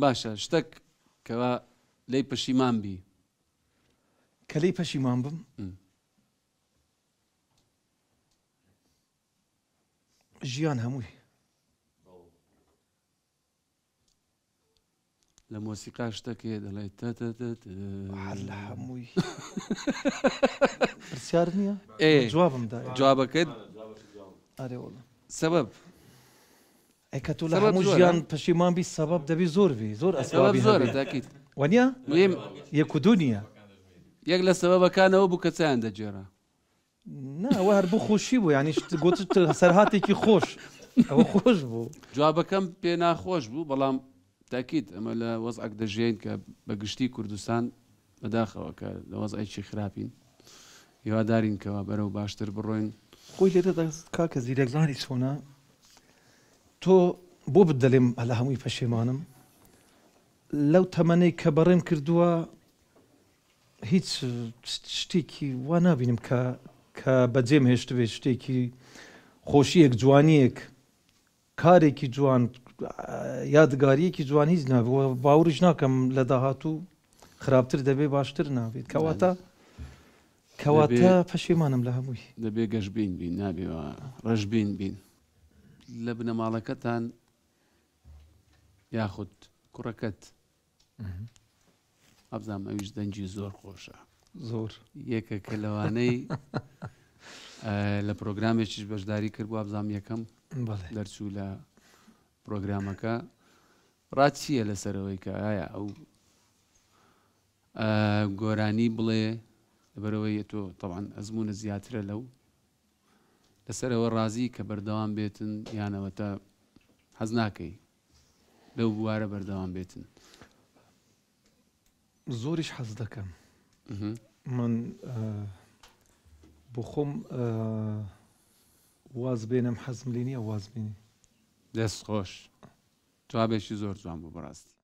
باشە شتێک کەوا لی پەشیمان بی کە لی پەشیمان بم ژیان هەمووی لە مۆسیقا شتێکێ دەڵێ لە هەمووی پرسیار نییە جوابم دا جوابەکەت ئەرێ وڵە سەبەب ئەکە تۆ لە هەموو ژیان پەشیمان بی سەبەب دەبی زۆربی زۆر ئەسبابی زۆرە تاکید وەنیە مهم یەک و دوو نییە یەک لە سەبەبەکانەوە بوو کە چیان دەجێرا ناوە هەر بوو خۆشی بوو ینی گوتت سەرهاتێکی خۆش ئەوە خۆش بوو جوابەکەم پێ ناخۆش بوو بەڵام تاکید ئەمە لە وەزعێک دەژێن کە بەگشتی کوردستان بەداخەوە کە لە وەزعێکی خراپین هیوادارین کەوا بەرەو باشتر بڕۆین خۆی لێرە کاکە زیرەکزانی چۆنە تۆ بۆ بدەڵێم لە هەمووی پەشێمانم لەو تەمەنەی کە بەڕێم کردووە هیچ شتێکی وا نبینم کە بەجێم هێشت بێت شتێکی خۆشیەک جوانیەک کارێکی جوان یادگاریەکی جوان هیچ نابێت باوریش ناکەم لە داهاتوو خراپتر دەبێ باشتر نابێت کەواتە پەشێمانم لە هەمووی دەبێ گەشتبین بین نابێەوە ڕەشبین بین لە بنەماڵەکەتان یاخود کوڕەکەت ئەبزانام ئەویش دەنجی زۆر خۆشە زۆر یەکە کە لەوانەی لە پرۆگرامێکیش بەشداری کرد بۆ ئەبزانام یەکەم دەرچوو لە پرۆگرامەکە ڕاچیە لەسەرەوەی کە ئایا ئەو گۆرانی بڵێ لەبەرەوەی تۆ تەواان ئەزمونە زیاترە لەو لەسەرەوە ڕازی کە بەردەوام بێتن یانەوەتە حەز ناکەی لەو بوارە بەردەوام بێتن زۆریش حەز دەکەم من بۆ خۆم واز بێنم حەزم لێ نییە واز بینی دەست خۆش جوابێکی زۆر جوان بوو بەڕاستی